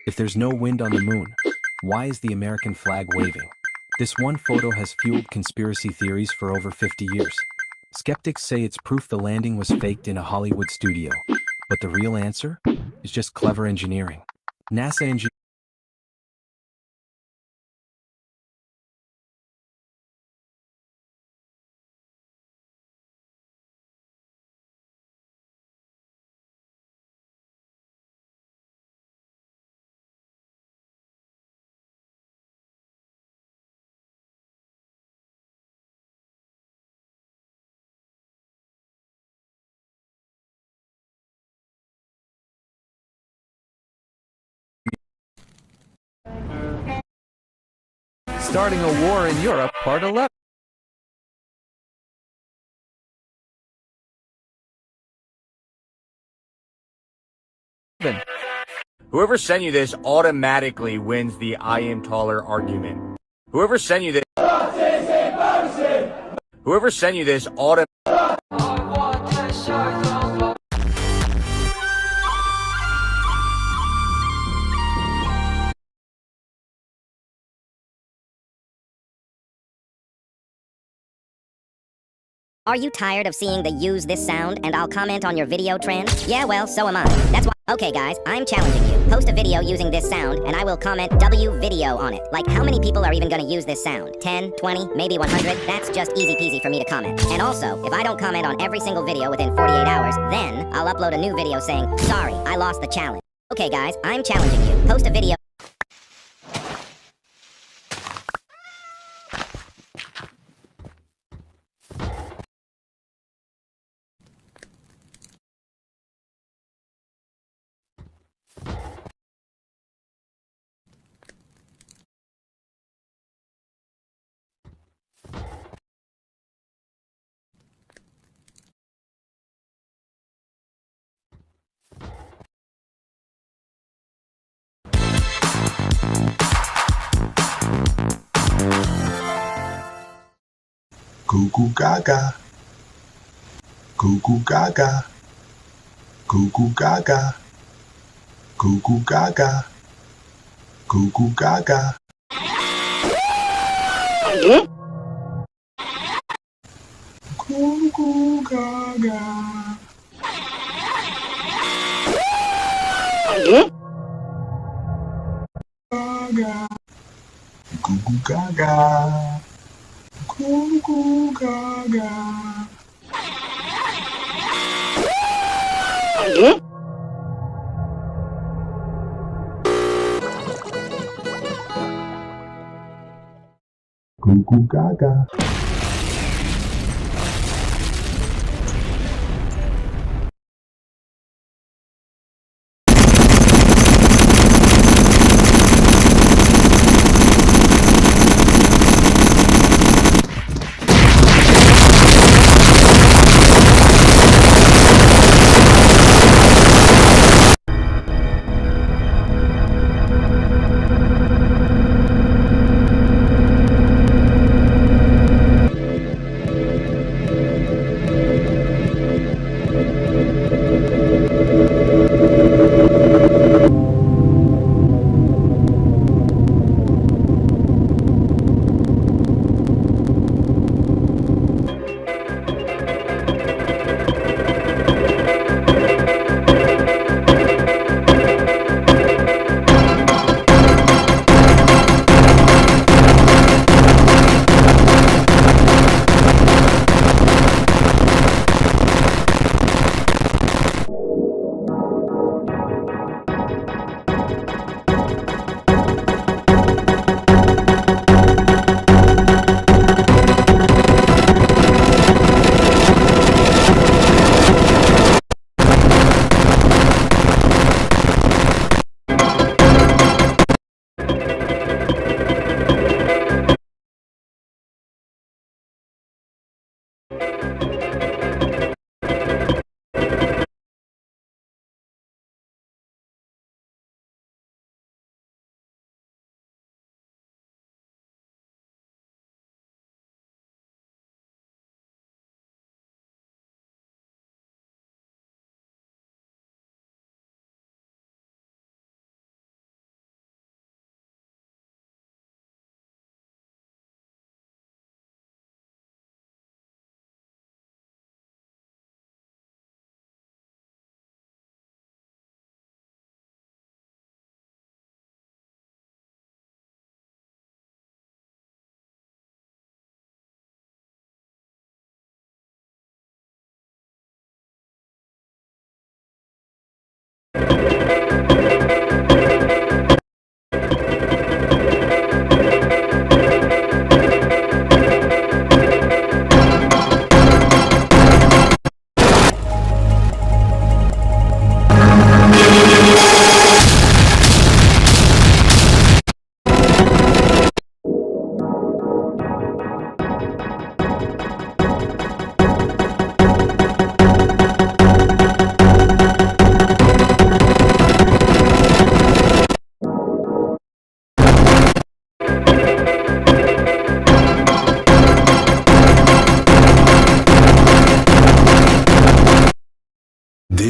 If there's no wind on the moon, why is the American flag waving? This one photo has fueled conspiracy theories for over 50 years. Skeptics say it's proof the landing was faked in a Hollywood studio. But the real answer is just clever engineering. NASA engineers Starting a War in Europe, Part 11. Whoever sent you this automatically wins the I am taller argument. Whoever sent you this automatically. Are you tired of seeing the use this sound and I'll comment on your video trend? Yeah, well, so am I. That's why. Okay guys, I'm challenging you. Post a video using this sound and I will comment W video on it. Like, how many people are even gonna use this sound? 10, 20, maybe 100? That's just easy peasy for me to comment. And also, if I don't comment on every single video within 48 hours, then I'll upload a new video saying, sorry, I lost the challenge. Okay guys, I'm challenging you. Post a video. Goo goo gaga. Goo goo gaga. Goo goo gaga. Goo goo gaga. Goo goo gaga. Goo goo gaga. Gaga. Goo goo gaga. Goo goo gaga. Goo goo gaga.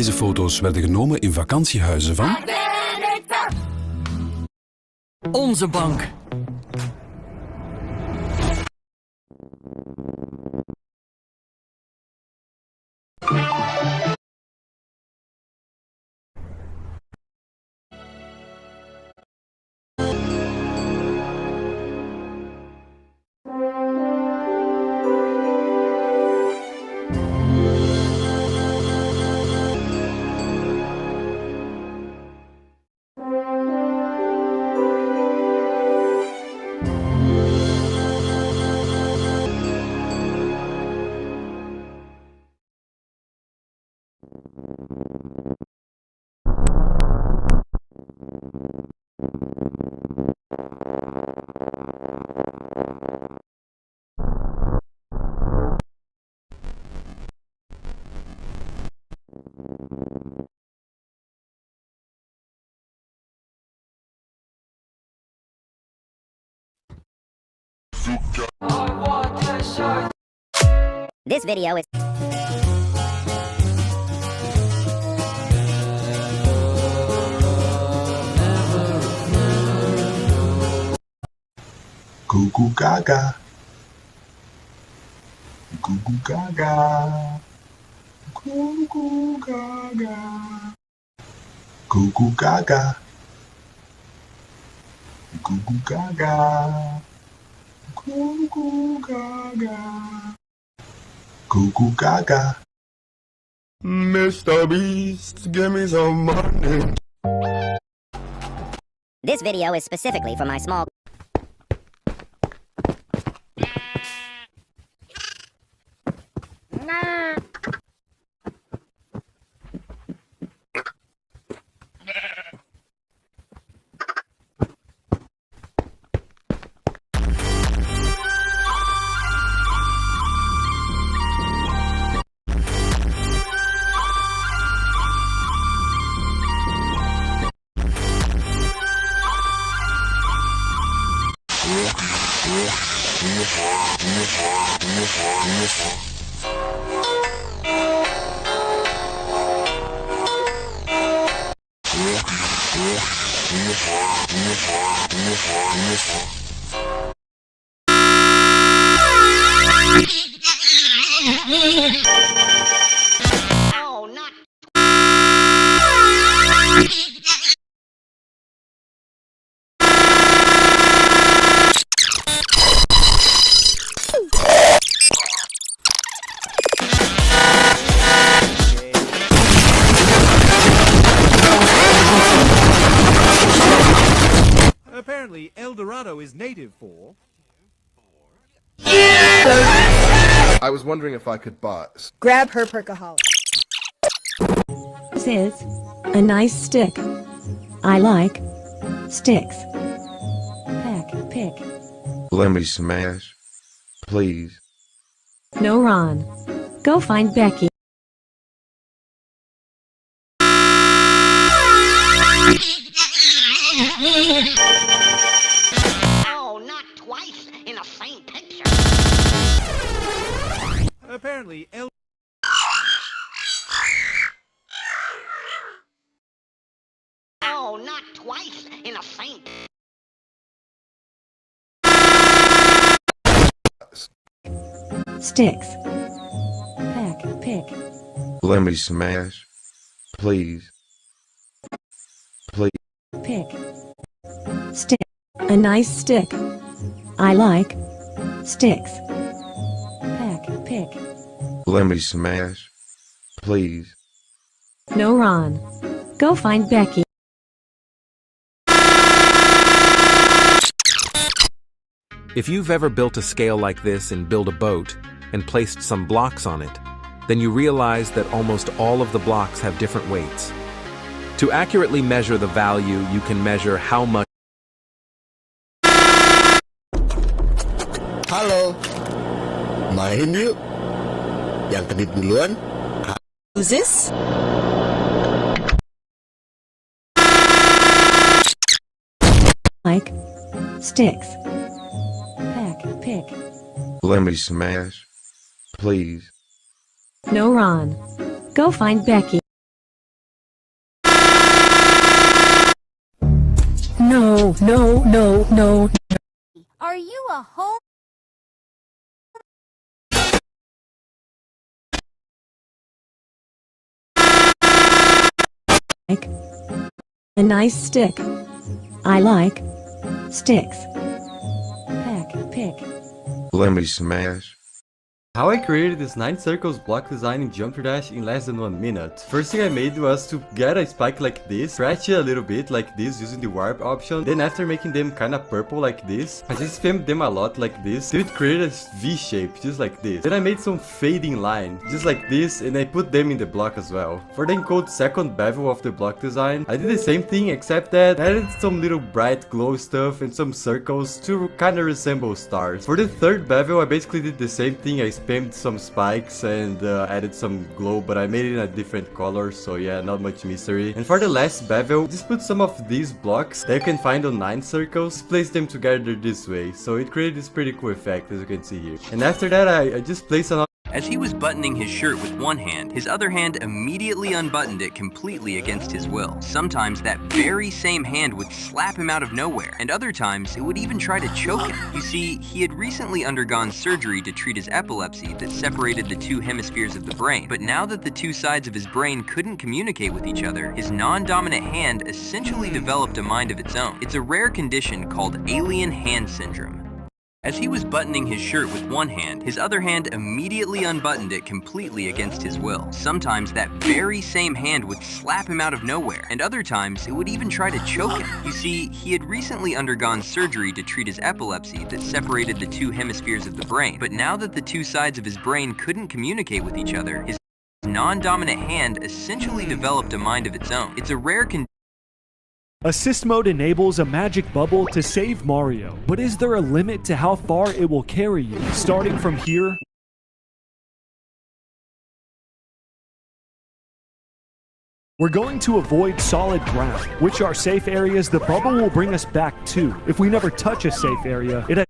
Deze foto's werden genomen in vakantiehuizen van... Onze bank. This video is... Goo goo gaga. Goo goo gaga. Goo goo gaga. Goo goo gaga. Goo goo gaga. Goo goo gaga. Goo goo gaga. Mr. Beast, give me some money. This video is specifically for my small... Oh, not. Apparently, El Dorado is native for... I was wondering if I could buy... Grab her perkaholic. This is a nice stick. I like sticks. Pick. Let me smash. Please. No, Ron. Go find Becky. Oh, not twice in the same picture. Apparently, El... Oh, not twice in the same. Sticks. Pick. Let me smash. Please. Please. Pick. Stick. A nice stick. I like sticks. Pick. Let me smash. Please. No, Ron. Go find Becky. If you've ever built a scale like this in Build a Boat and placed some blocks on it, then you realize that almost all of the blocks have different weights. To accurately measure the value, you can measure how much... Halo, main yuk. Yang kedip duluan. Who's this? Like sticks. Pick. Let me smash. Please. No, Ron. Go find Becky. No, no, no, no. Are you a home? Like a nice stick. I like sticks. Pick. Let me smash. How I created this 9 circles block design in Jumper Dash in less than 1 minute. First thing I made was to get a spike like this, stretch it a little bit like this using the warp option. Then after making them kinda purple like this, I just filmed them a lot like this. Then it created a V shape just like this. Then I made some fading line just like this and I put them in the block as well. For the encode second bevel of the block design, I did the same thing except that I added some little bright glow stuff and some circles to kinda resemble stars. For the third bevel I basically did the same thing. I spammed some spikes and added some glow, but I made it in a different color, so yeah, not much mystery. And for the last bevel, just put some of these blocks that you can find on 9 circles, place them together this way, so it created this pretty cool effect as you can see here. And after that I just placed another. As he was buttoning his shirt with one hand, his other hand immediately unbuttoned it completely against his will. Sometimes that very same hand would slap him out of nowhere, and other times it would even try to choke him. You see, he had recently undergone surgery to treat his epilepsy that separated the two hemispheres of the brain, but now that the two sides of his brain couldn't communicate with each other, his non-dominant hand essentially developed a mind of its own. It's a rare condition called alien hand syndrome. As he was buttoning his shirt with one hand, his other hand immediately unbuttoned it completely against his will. Sometimes that very same hand would slap him out of nowhere, and other times it would even try to choke him. You see, he had recently undergone surgery to treat his epilepsy that separated the two hemispheres of the brain, but now that the two sides of his brain couldn't communicate with each other, his non-dominant hand essentially developed a mind of its own. It's a rare condition. Assist mode enables a magic bubble to save Mario, but is there a limit to how far it will carry you? Starting from here, we're going to avoid solid ground, which are safe areas the bubble will bring us back to. If we never touch a safe area, it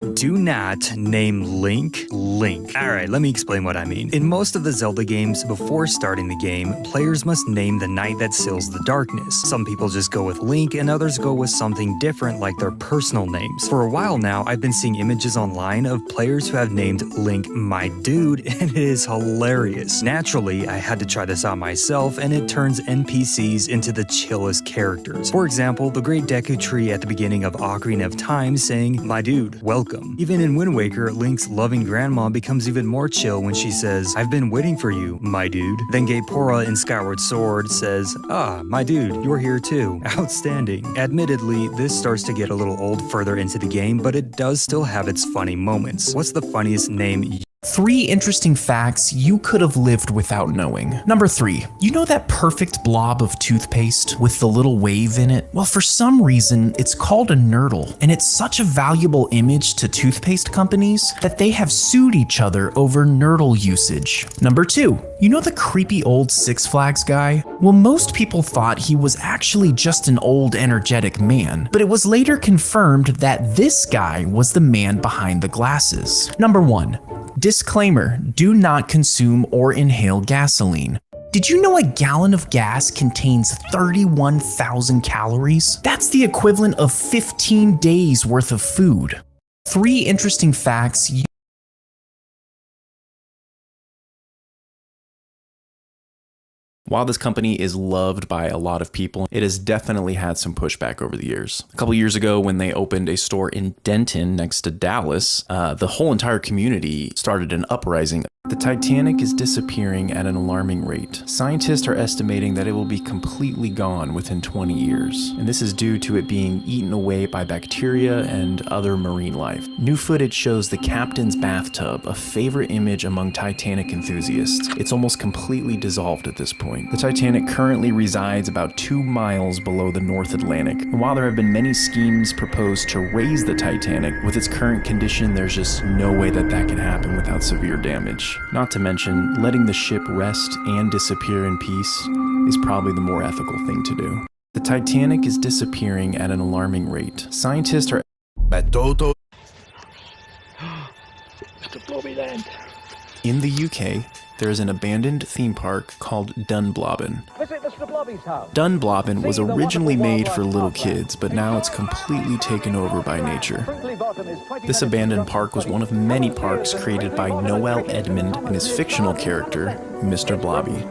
Do not name Link Link. Alright, let me explain what I mean. In most of the Zelda games, before starting the game, players must name the knight that seals the darkness. Some people just go with Link, and others go with something different like their personal names. For a while now, I've been seeing images online of players who have named Link My Dude, and it is hilarious. Naturally, I had to try this out myself, and it turns NPCs into the chillest characters. For example, the Great Deku Tree at the beginning of Ocarina of Time saying, "My dude, welcome." Even in Wind Waker, Link's loving grandma becomes even more chill when she says, "I've been waiting for you, my dude." Then Gaepora in Skyward Sword says, "Ah, my dude, you're here too." Outstanding. Admittedly, this starts to get a little old further into the game, but it does still have its funny moments. What's the funniest name? 3 interesting facts you could have lived without knowing. Number 3, you know that perfect blob of toothpaste with the little wave in it? Well, for some reason, it's called a nurdle, and it's such a valuable image to toothpaste companies that they have sued each other over nurdle usage. Number 2, you know the creepy old Six Flags guy? Well, most people thought he was actually just an old energetic man, but it was later confirmed that this guy was the man behind the glasses. Number 1, disclaimer, do not consume or inhale gasoline. Did you know a gallon of gas contains 31,000 calories? That's the equivalent of 15 days worth of food. 3 interesting facts While this company is loved by a lot of people, it has definitely had some pushback over the years. A couple years ago, when they opened a store in Denton next to Dallas, the whole entire community started an uprising. The Titanic is disappearing at an alarming rate. Scientists are estimating that it will be completely gone within 20 years, and this is due to it being eaten away by bacteria and other marine life. New footage shows the captain's bathtub, a favorite image among Titanic enthusiasts. It's almost completely dissolved at this point. The Titanic currently resides about 2 miles below the North Atlantic, and while there have been many schemes proposed to raise the Titanic, with its current condition, there's just no way that can happen without severe damage. Not to mention, letting the ship rest and disappear in peace is probably the more ethical thing to do. The Titanic is disappearing at an alarming rate. Scientists are... In the UK, there is an abandoned theme park called Dunblobin. Dunblobin was originally made for little kids, but now it's completely taken over by nature. This abandoned park was one of many parks created by Noel Edmond and his fictional character, Mr. Blobby.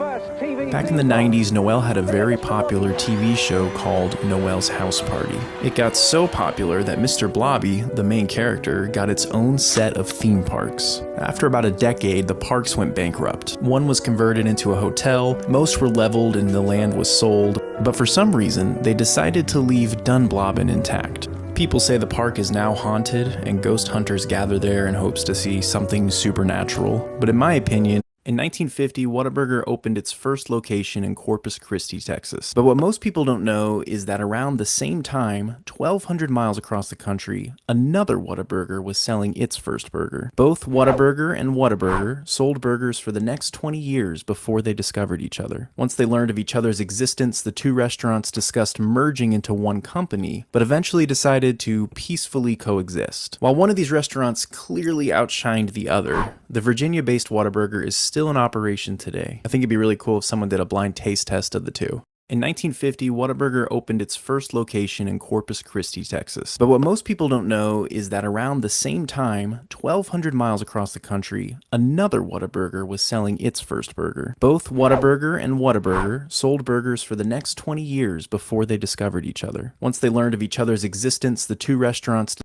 Back in the 90s, Noel had a very popular TV show called Noel's House Party. It got so popular that Mr. Blobby, the main character, got its own set of theme parks. After about a decade, the parks went bankrupt. One was converted into a hotel, most were leveled and the land was sold, but for some reason, they decided to leave Dunblobin intact. People say the park is now haunted, and ghost hunters gather there in hopes to see something supernatural, but in my opinion, in 1950, Whataburger opened its first location in Corpus Christi, Texas. But what most people don't know is that around the same time, 1,200 miles across the country, another Whataburger was selling its first burger. Both Whataburger and Whataburger sold burgers for the next 20 years before they discovered each other. Once they learned of each other's existence, the two restaurants discussed merging into one company, but eventually decided to peacefully coexist. While one of these restaurants clearly outshined the other, the Virginia-based Whataburger is still in operation today. I think it'd be really cool if someone did a blind taste test of the two. In 1950, Whataburger opened its first location in Corpus Christi, Texas. But what most people don't know is that around the same time, 1,200 miles across the country, another Whataburger was selling its first burger. Both Whataburger and Whataburger sold burgers for the next 20 years before they discovered each other. Once they learned of each other's existence, the two restaurants...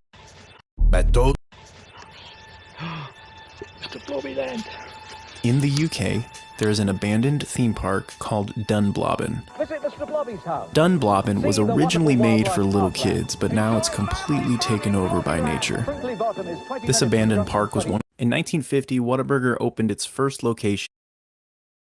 In the UK, there is an abandoned theme park called Dunblobin. Dunblobin was originally made for little kids, but now it's completely taken over by nature. This abandoned park was one... In 1950, Whataburger opened its first location.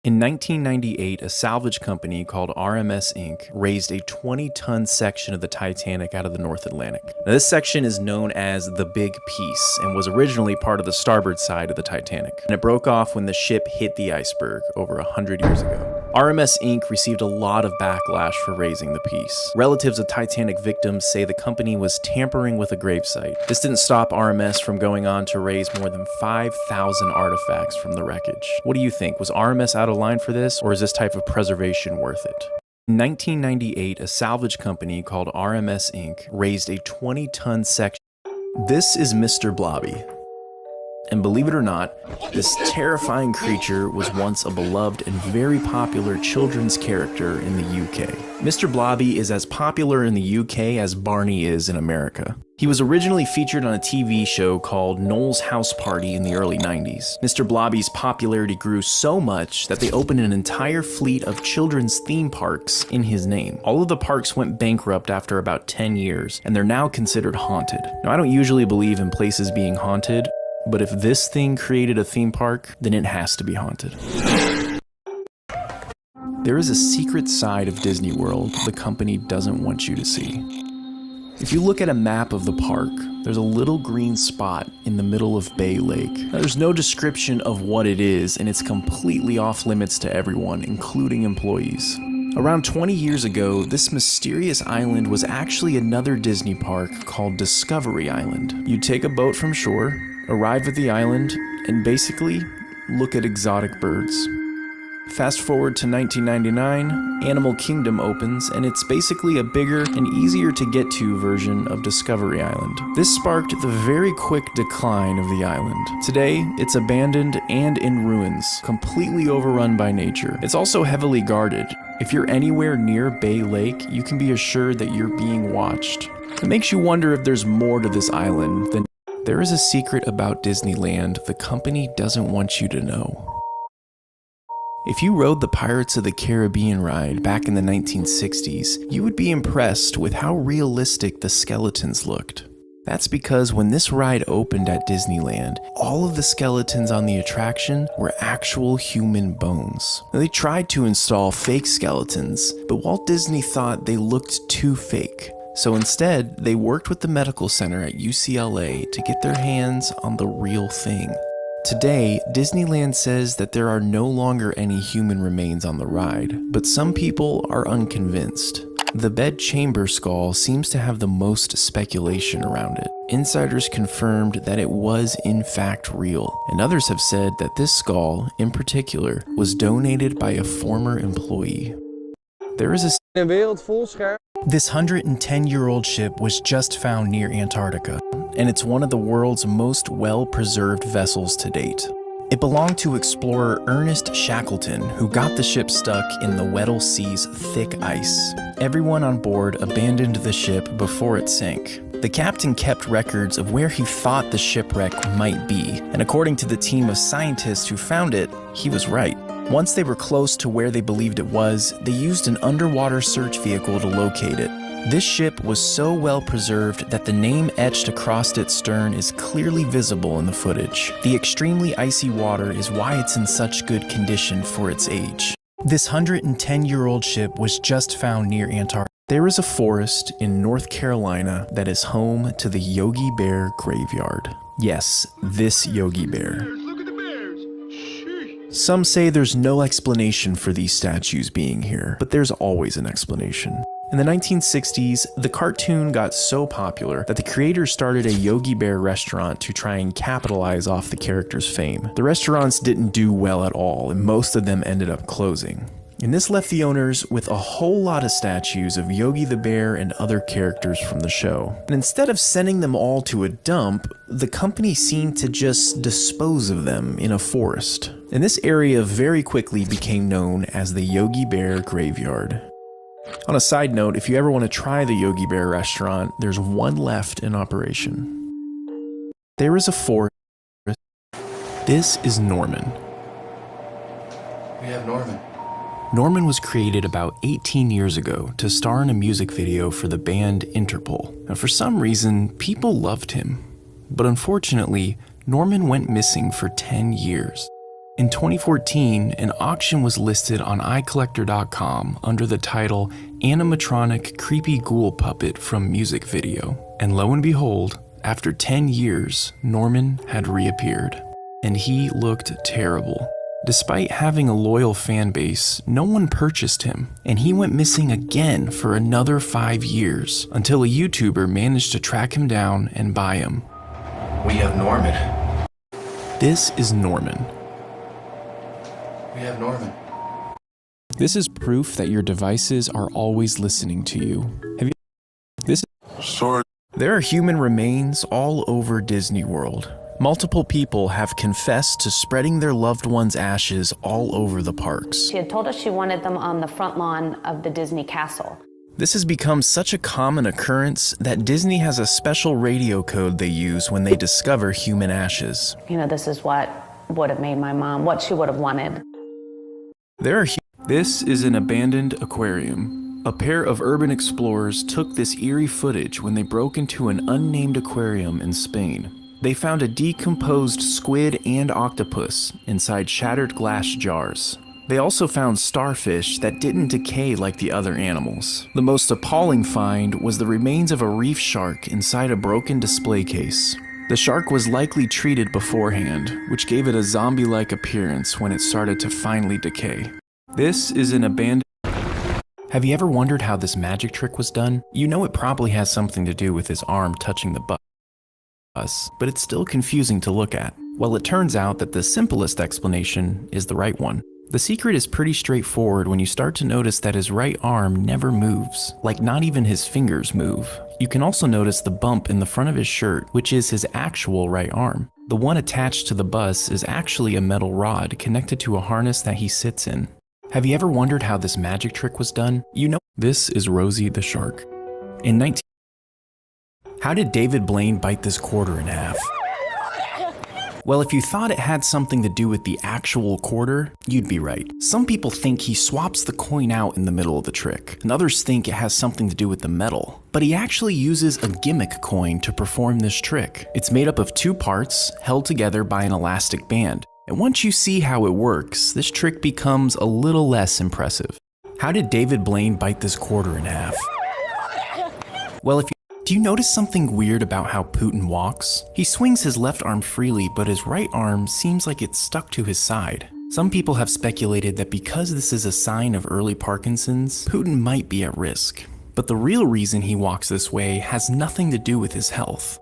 In 1998, a salvage company called RMS Inc. raised a 20-ton section of the Titanic out of the North Atlantic. Now, this section is known as the Big Piece and was originally part of the starboard side of the Titanic. And it broke off when the ship hit the iceberg over 100 years ago. RMS Inc. received a lot of backlash for raising the piece. Relatives of Titanic victims say the company was tampering with a gravesite. This didn't stop RMS from going on to raise more than 5,000 artifacts from the wreckage. What do you think? Was RMS out of line for this, or is this type of preservation worth it? In 1998, a salvage company called RMS Inc. raised a 20-ton section. This is Mr. Blobby. And believe it or not, this terrifying creature was once a beloved and very popular children's character in the UK. Mr. Blobby is as popular in the UK as Barney is in America. He was originally featured on a TV show called Noel's House Party in the early 90s. Mr. Blobby's popularity grew so much that they opened an entire fleet of children's theme parks in his name. All of the parks went bankrupt after about 10 years, and they're now considered haunted. Now, I don't usually believe in places being haunted, but if this thing created a theme park, then it has to be haunted. There is a secret side of Disney World the company doesn't want you to see. If you look at a map of the park, there's a little green spot in the middle of Bay Lake. Now, there's no description of what it is, and it's completely off limits to everyone, including employees. Around 20 years ago, this mysterious island was actually another Disney park called Discovery Island. You'd take a boat from shore, arrive at the island, and basically look at exotic birds. Fast forward to 1999, Animal Kingdom opens, and it's basically a bigger and easier to get to version of Discovery Island. This sparked the very quick decline of the island. Today, it's abandoned and in ruins, completely overrun by nature. It's also heavily guarded. If you're anywhere near Bay Lake, you can be assured that you're being watched. It makes you wonder if there's more to this island than... There is a secret about Disneyland the company doesn't want you to know. If you rode the Pirates of the Caribbean ride back in the 1960s, you would be impressed with how realistic the skeletons looked. That's because when this ride opened at Disneyland, all of the skeletons on the attraction were actual human bones. Now, they tried to install fake skeletons, but Walt Disney thought they looked too fake. So instead, they worked with the medical center at UCLA to get their hands on the real thing. Today, Disneyland says that there are no longer any human remains on the ride, but some people are unconvinced. The bed chamber skull seems to have the most speculation around it. Insiders confirmed that it was in fact real, and others have said that this skull, in particular, was donated by a former employee. There is This 110-year-old ship was just found near Antarctica, and it's one of the world's most well-preserved vessels to date. It belonged to explorer Ernest Shackleton, who got the ship stuck in the Weddell Sea's thick ice. Everyone on board abandoned the ship before it sank. The captain kept records of where he thought the shipwreck might be, and according to the team of scientists who found it, he was right. Once they were close to where they believed it was, they used an underwater search vehicle to locate it. This ship was so well preserved that the name etched across its stern is clearly visible in the footage. The extremely icy water is why it's in such good condition for its age. This 110-year-old ship was just found near Antarctica. There is a forest in North Carolina that is home to the Yogi Bear graveyard. Yes, this Yogi Bear. Some say there's no explanation for these statues being here, but there's always an explanation. In the 1960s, the cartoon got so popular that the creators started a Yogi Bear restaurant to try and capitalize off the character's fame. The restaurants didn't do well at all, and most of them ended up closing. And this left the owners with a whole lot of statues of Yogi the Bear and other characters from the show. And instead of sending them all to a dump, the company seemed to just dispose of them in a forest. And this area very quickly became known as the Yogi Bear Graveyard. On a side note, if you ever want to try the Yogi Bear restaurant, there's one left in operation. There is a forest. This is Norman. We have Norman. Norman was created about 18 years ago to star in a music video for the band Interpol. Now, for some reason, people loved him. But unfortunately, Norman went missing for 10 years. In 2014, an auction was listed on iCollector.com under the title Animatronic Creepy Ghoul Puppet from Music Video. And lo and behold, after 10 years, Norman had reappeared. And he looked terrible. Despite having a loyal fan base, no one purchased him, and he went missing again for another 5 years until a YouTuber managed to track him down and buy him. We have Norman. This is Norman. We have Norman. This is proof that your devices are always listening to you. Have you? This is Sort. There are human remains all over Disney World. Multiple people have confessed to spreading their loved ones' ashes all over the parks. She had told us she wanted them on the front lawn of the Disney castle. This has become such a common occurrence that Disney has a special radio code they use when they discover human ashes. You know, this is what would have made my mom, what she would have wanted. This is an abandoned aquarium. A pair of urban explorers took this eerie footage when they broke into an unnamed aquarium in Spain. They found a decomposed squid and octopus inside shattered glass jars. They also found starfish that didn't decay like the other animals. The most appalling find was the remains of a reef shark inside a broken display case. The shark was likely treated beforehand, which gave it a zombie-like appearance when it started to finally decay. This is an abandoned... Have you ever wondered how this magic trick was done? You know it probably has something to do with his arm touching the bus, but it's still confusing to look at. Well, it turns out that the simplest explanation is the right one. The secret is pretty straightforward when you start to notice that his right arm never moves, like not even his fingers move. You can also notice the bump in the front of his shirt, which is his actual right arm. The one attached to the bus is actually a metal rod connected to a harness that he sits in. Have you ever wondered how this magic trick was done? You know, this is Rosie the shark. How did David Blaine bite this quarter in half? Well, if you thought it had something to do with the actual quarter, you'd be right. Some people think he swaps the coin out in the middle of the trick, and others think it has something to do with the metal. But he actually uses a gimmick coin to perform this trick. It's made up of 2 parts, held together by an elastic band. And once you see how it works, this trick becomes a little less impressive. How did David Blaine bite this quarter in half? Well, do you notice something weird about how Putin walks? He swings his left arm freely, but his right arm seems like it's stuck to his side. Some people have speculated that because this is a sign of early Parkinson's, Putin might be at risk. But the real reason he walks this way has nothing to do with his health.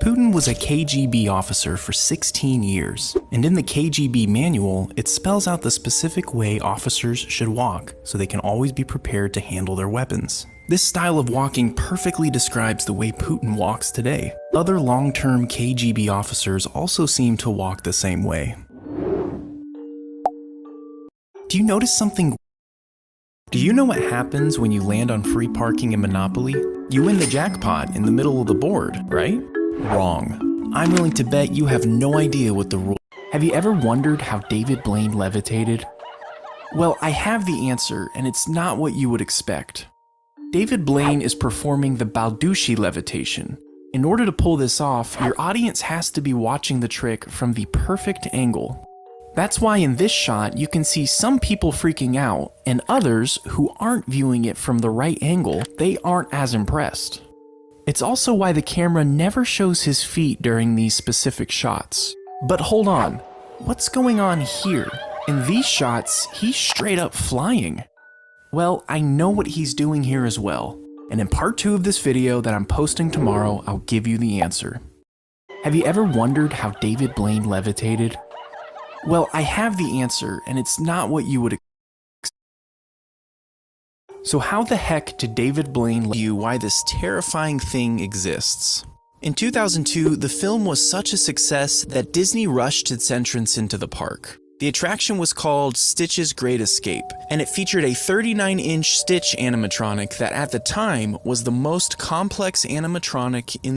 Putin was a KGB officer for 16 years, and in the KGB manual, it spells out the specific way officers should walk so they can always be prepared to handle their weapons. This style of walking perfectly describes the way Putin walks today. Other long-term KGB officers also seem to walk the same way. Do you notice something? Do you know what happens when you land on free parking in Monopoly? You win the jackpot in the middle of the board, right? Wrong. I'm willing to bet you have no idea what the rule. Have you ever wondered how David Blaine levitated? Well, I have the answer, and it's not what you would expect. David Blaine is performing the Balducci levitation. In order to pull this off, your audience has to be watching the trick from the perfect angle. That's why in this shot, you can see some people freaking out, and others who aren't viewing it from the right angle, they aren't as impressed. It's also why the camera never shows his feet during these specific shots. But hold on, what's going on here? In these shots, he's straight up flying. Well, I know what he's doing here as well, and in part 2 of this video that I'm posting tomorrow, I'll give you the answer. Have you ever wondered how David Blaine levitated? Well, I have the answer, and it's not what you would expect. So how the heck did David Blaine let you why this terrifying thing exists? In 2002, the film was such a success that Disney rushed its entrance into the park. The attraction was called Stitch's Great Escape, and it featured a 39-inch Stitch animatronic that at the time was the most complex animatronic in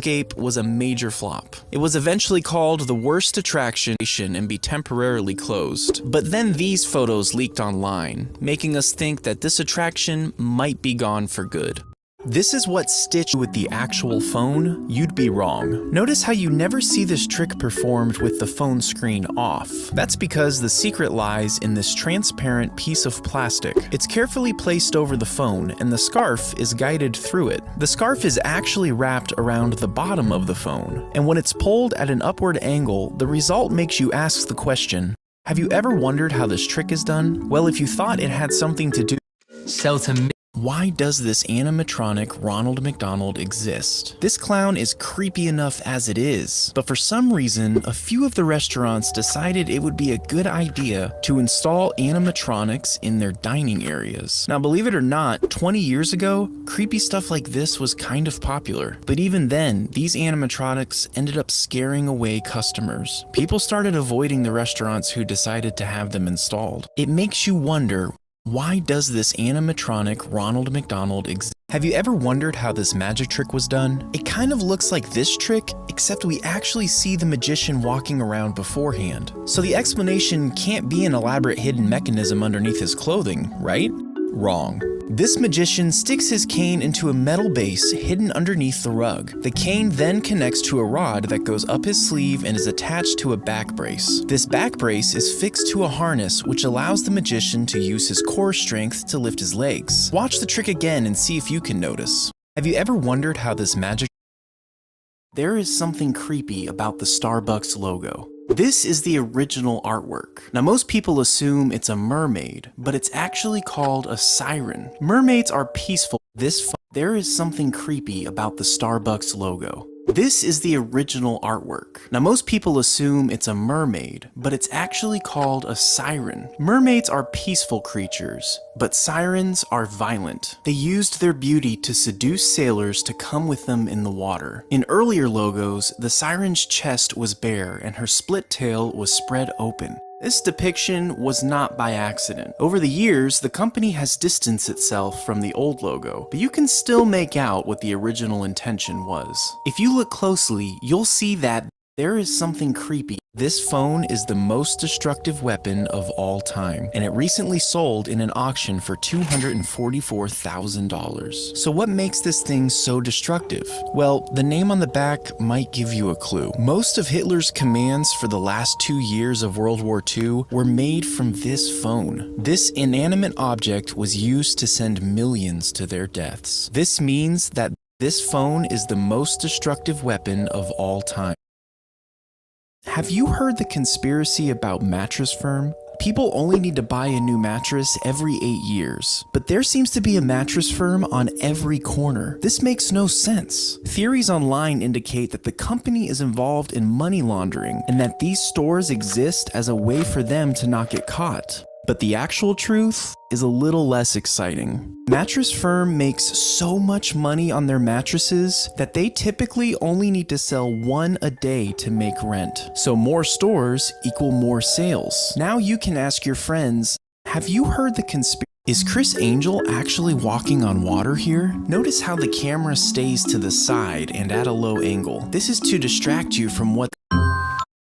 Escape was a major flop. It was eventually called the worst attraction and be temporarily closed. But then these photos leaked online, making us think that this attraction might be gone for good. this is what Stitch with the actual phone, you'd be wrong. Notice how you never see this trick performed with the phone screen off. That's because the secret lies in this transparent piece of plastic. It's carefully placed over the phone, and the scarf is guided through it. The scarf is actually wrapped around the bottom of the phone, and when it's pulled at an upward angle, the result makes you ask the question, have you ever wondered how this trick is done? Well, if you thought it had something to do, sell to me. Why does this animatronic Ronald McDonald exist? This clown is creepy enough as it is, but for some reason, a few of the restaurants decided it would be a good idea to install animatronics in their dining areas. Now, believe it or not, 20 years ago, creepy stuff like this was kind of popular. But even then, these animatronics ended up scaring away customers. People started avoiding the restaurants who decided to have them installed. It makes you wonder, why does this animatronic Ronald McDonald exist? Have you ever wondered how this magic trick was done? It kind of looks like this trick, except we actually see the magician walking around beforehand. So the explanation can't be an elaborate hidden mechanism underneath his clothing, right? Wrong. This magician sticks his cane into a metal base hidden underneath the rug. The cane then connects to a rod that goes up his sleeve and is attached to a back brace. This back brace is fixed to a harness which allows the magician to use his core strength to lift his legs. Watch the trick again and see if you can notice. Have you ever wondered how this magic... There is something creepy about the Starbucks logo. This is the original artwork. Now, most people assume it's a mermaid, but it's actually called a siren. Mermaids are peaceful. There is something creepy about the Starbucks logo. This is the original artwork. Now, most people assume it's a mermaid, but it's actually called a siren. Mermaids are peaceful creatures, but sirens are violent. They used their beauty to seduce sailors to come with them in the water. In earlier logos, the siren's chest was bare and her split tail was spread open. This depiction was not by accident. Over the years, the company has distanced itself from the old logo, but you can still make out what the original intention was. If you look closely, you'll see that there is something creepy. This phone is the most destructive weapon of all time, and it recently sold in an auction for $244,000. So what makes this thing so destructive? Well, the name on the back might give you a clue. Most of Hitler's commands for the last 2 years of World War II were made from this phone. This inanimate object was used to send millions to their deaths. This means that this phone is the most destructive weapon of all time. Have you heard the conspiracy about Mattress Firm? People only need to buy a new mattress every 8 years, but there seems to be a Mattress Firm on every corner. This makes no sense. Theories online indicate that the company is involved in money laundering and that these stores exist as a way for them to not get caught. But the actual truth is a little less exciting. Mattress Firm makes so much money on their mattresses that they typically only need to sell one a day to make rent. So more stores equal more sales. Now you can ask your friends, have you heard the conspiracy? Is Chris Angel actually walking on water here? Notice how the camera stays to the side and at a low angle. This is to distract you from what...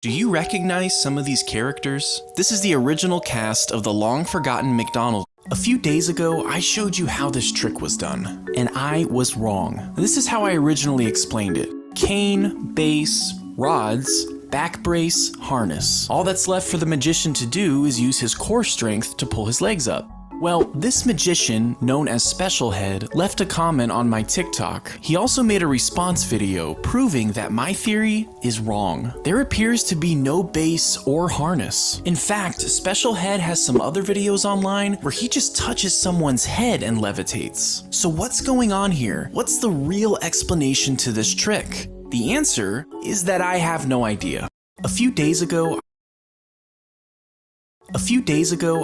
Do you recognize some of these characters? This is the original cast of the long-forgotten McDonald's. A few days ago, I showed you how this trick was done, and I was wrong. This is how I originally explained it. Cane, base, rods, back brace, harness. All that's left for the magician to do is use his core strength to pull his legs up. Well, this magician, known as Special Head, left a comment on my TikTok. He also made a response video proving that my theory is wrong. There appears to be no base or harness. In fact, Special Head has some other videos online where he just touches someone's head and levitates. So what's going on here? What's the real explanation to this trick? The answer is that I have no idea. A few days ago,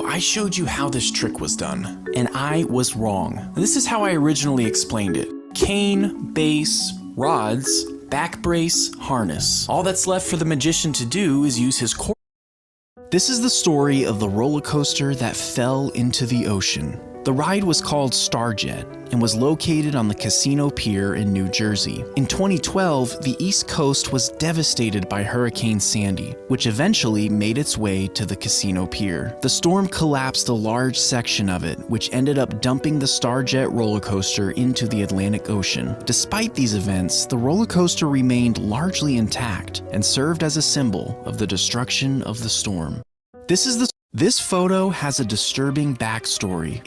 I showed you how this trick was done, and I was wrong. This is how I originally explained it. Cane, base, rods, back brace, harness. All that's left for the magician to do is use his core. This is the story of the roller coaster that fell into the ocean. The The ride was called Starjet and was located on the Casino Pier in New Jersey. In 2012, the East Coast was devastated by Hurricane Sandy, which eventually made its way to the Casino Pier. The storm collapsed a large section of it, which ended up dumping the Starjet roller coaster into the Atlantic Ocean. Despite these events, the roller coaster remained largely intact and served as a symbol of the destruction of the storm. This photo has a disturbing backstory.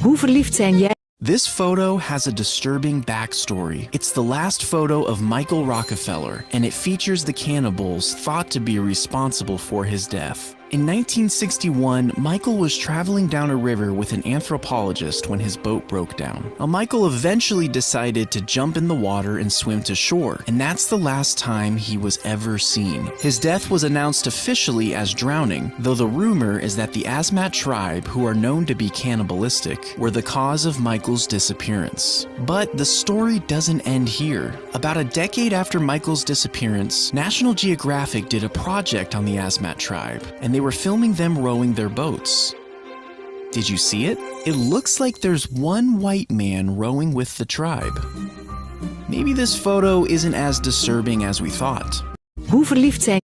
Hoe verliefd zijn jij? This photo has a disturbing backstory. It's the last photo of Michael Rockefeller, and it features the cannibals thought to be responsible for his death. In 1961, Michael was traveling down a river with an anthropologist when his boat broke down. Now, Michael eventually decided to jump in the water and swim to shore, and that's the last time he was ever seen. His death was announced officially as drowning, though the rumor is that the Asmat tribe, who are known to be cannibalistic, were the cause of Michael's disappearance. But the story doesn't end here. About a decade after Michael's disappearance, National Geographic did a project on the Asmat tribe, and they were filming them rowing their boats. Did you see it? It looks like there's one white man rowing with the tribe. Maybe this photo isn't as disturbing as we thought. Hoe verliefd zijn?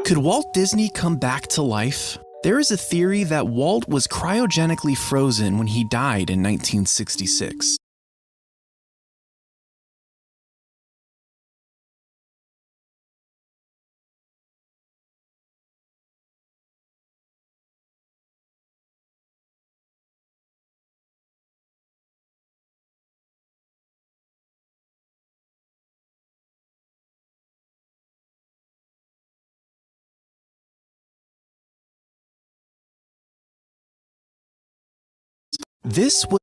Could Walt Disney come back to life? There is a theory that Walt was cryogenically frozen when he died in 1966. This was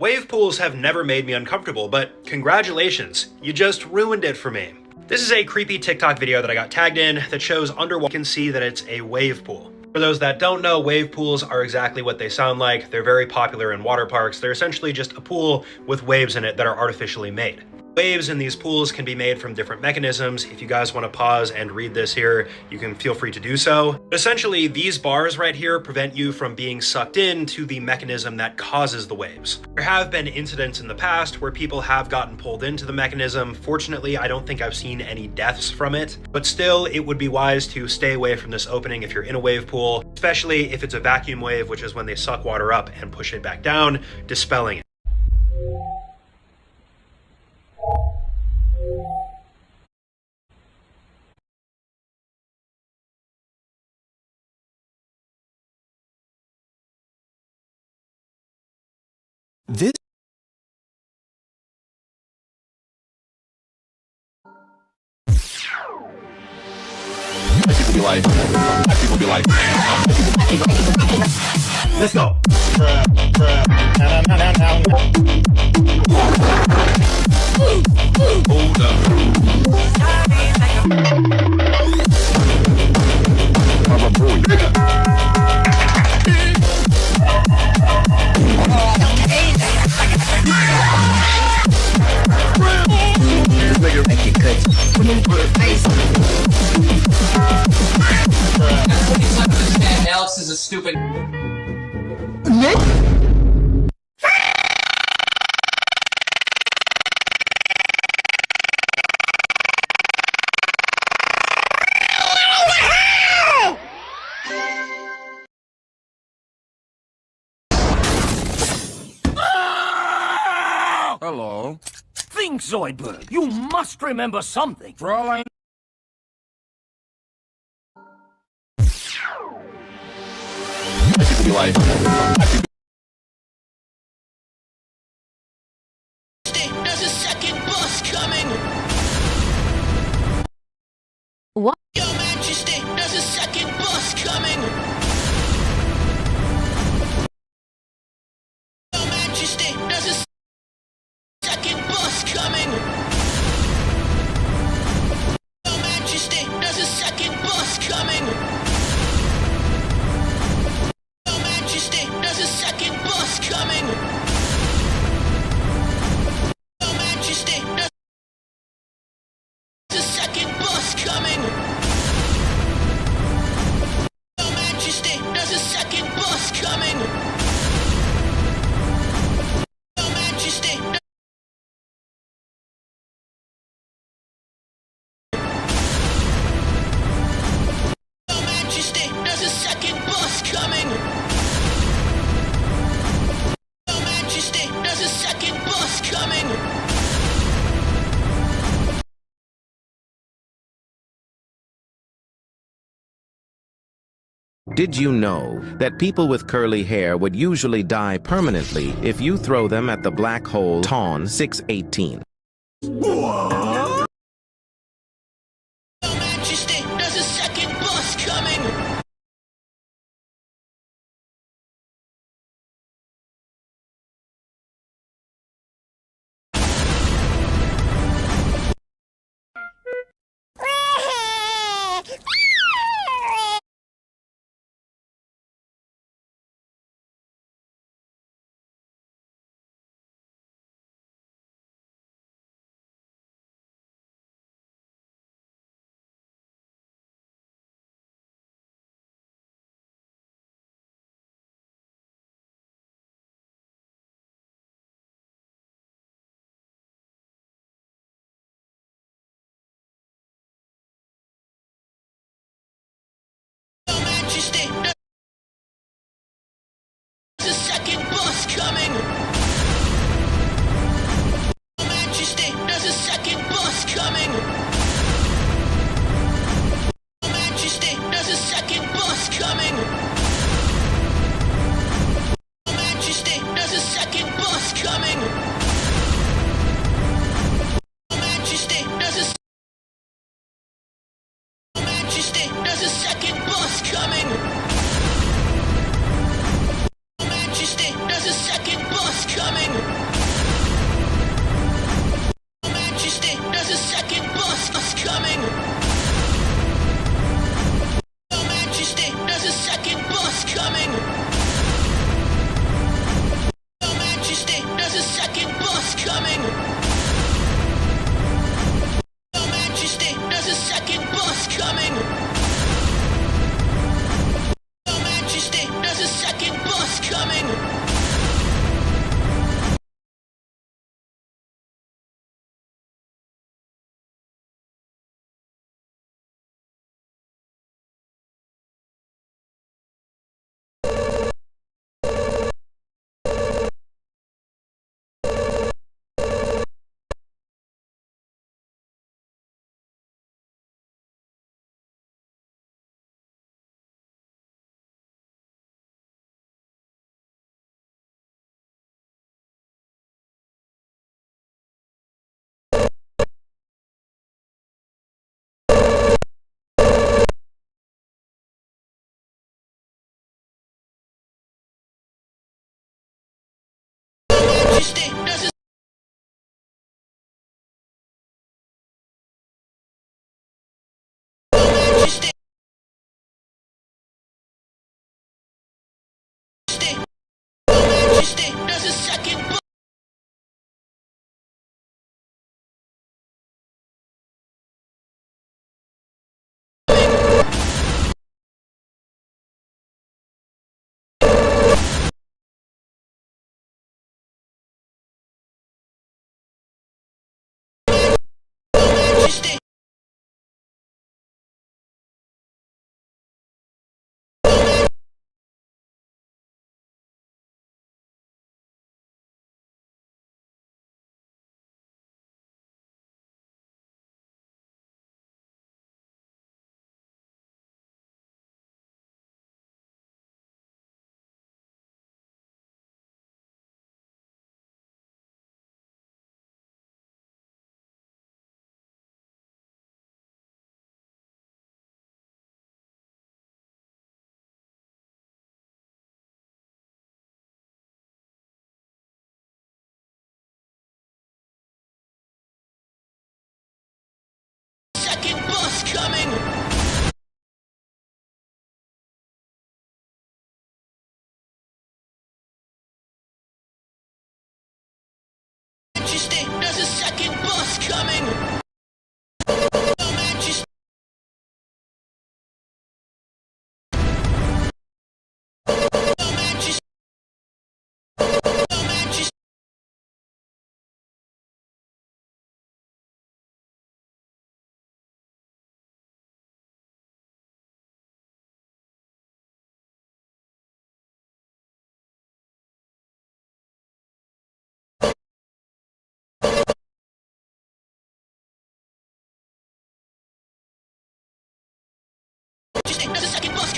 Wave pools have never made me uncomfortable, but congratulations, you just ruined it for me. This is a creepy TikTok video that I got tagged in that shows underwater. You can see that it's a wave pool. For those that don't know, wave pools are exactly what they sound like. They're very popular in water parks. They're essentially just a pool with waves in it that are artificially made. Waves in these pools can be made from different mechanisms. If you guys want to pause and read this here, you can feel free to do so. But essentially, these bars right here prevent you from being sucked into the mechanism that causes the waves. There have been incidents in the past where people have gotten pulled into the mechanism. Fortunately, I don't think I've seen any deaths from it, but still, it would be wise to stay away from this opening if you're in a wave pool, especially if it's a vacuum wave, which is when they suck water up and push it back down, dispelling it. This People be like, let's go. Hold up. Alex is a stupid. Hello. Think, Zoidberg. You must remember something. For all I There's a second bus coming! What? Your Majesty, there's a second bus coming! Your Majesty, there's a second bus coming! Your Majesty, there's a second bus coming! Your Majesty, there's a second bus coming! Your Majesty, there's a second bus coming! Your Majesty, there's a second bus coming! Your Majesty, Your Majesty, there's a second bus coming! Your Majesty, there's a second bus coming! Did you know that people with curly hair would usually die permanently if you throw them at the black hole TON 618? Your Majesty, there's a second bus coming!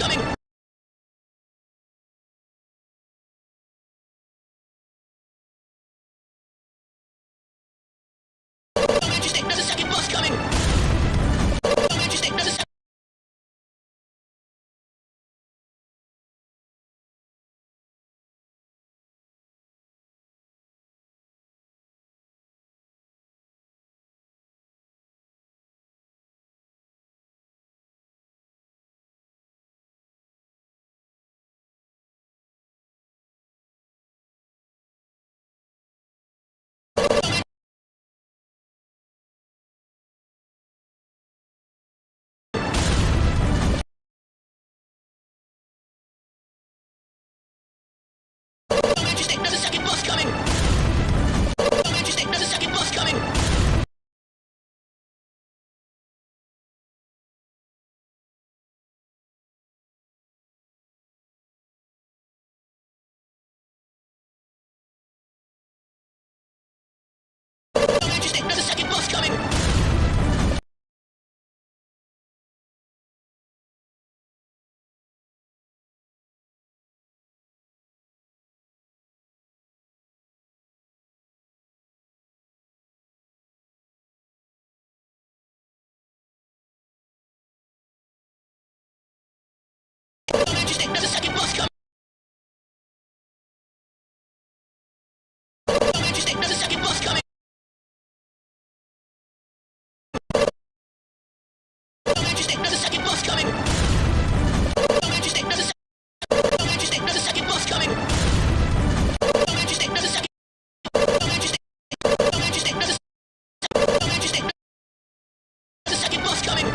coming! Just think, there's a second bus coming! Just think, there's a second... Just think, there's a second bus coming! Just think, there's a second bus coming! Just think, there's a second bus coming! Just think, there's a second bus coming! Just think, there's a second bus coming! Just think, there's a second bus coming! Just think, there's a just think, there's a second bus coming! Just think, there's a second just think, there's a just think, there's a second bus coming!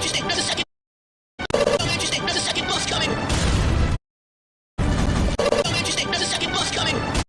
Just think, there's a second just think, there's a second bus coming! Just think, there's a second bus coming!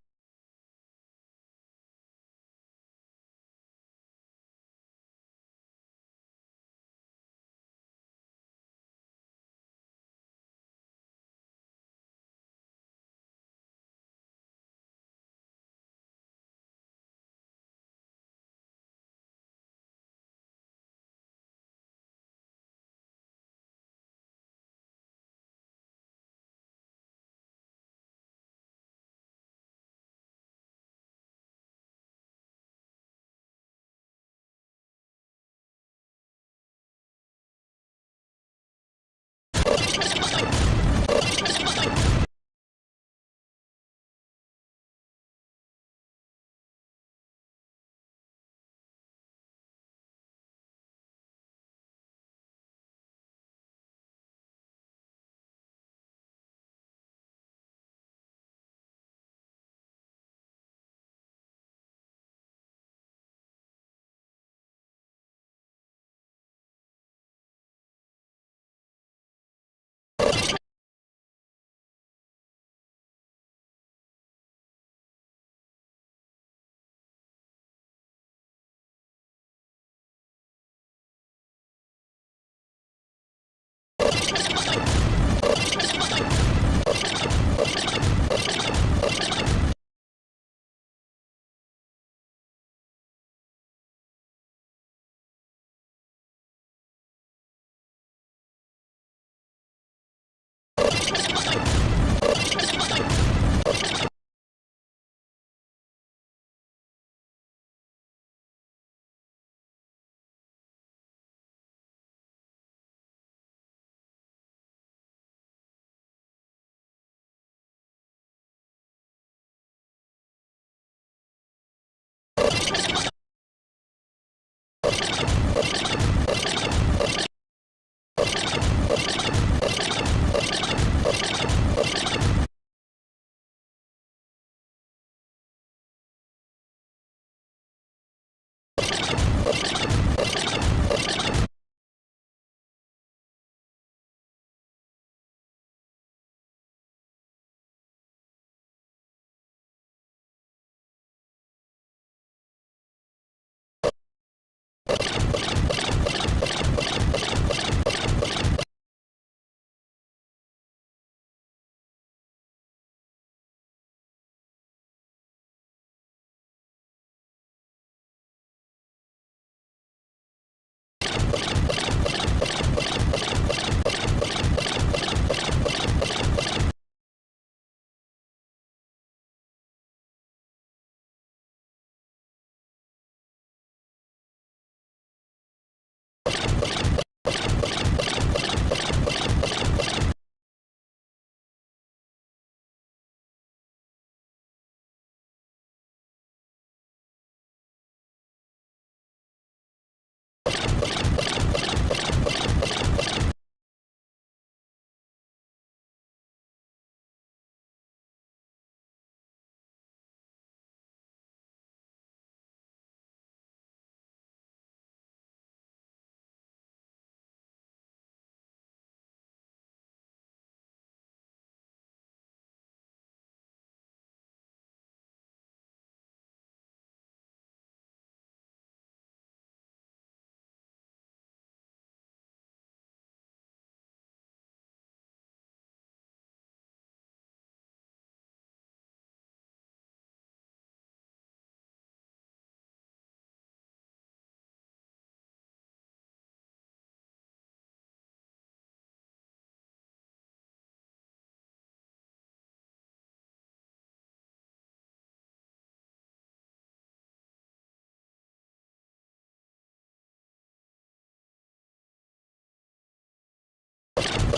Bye.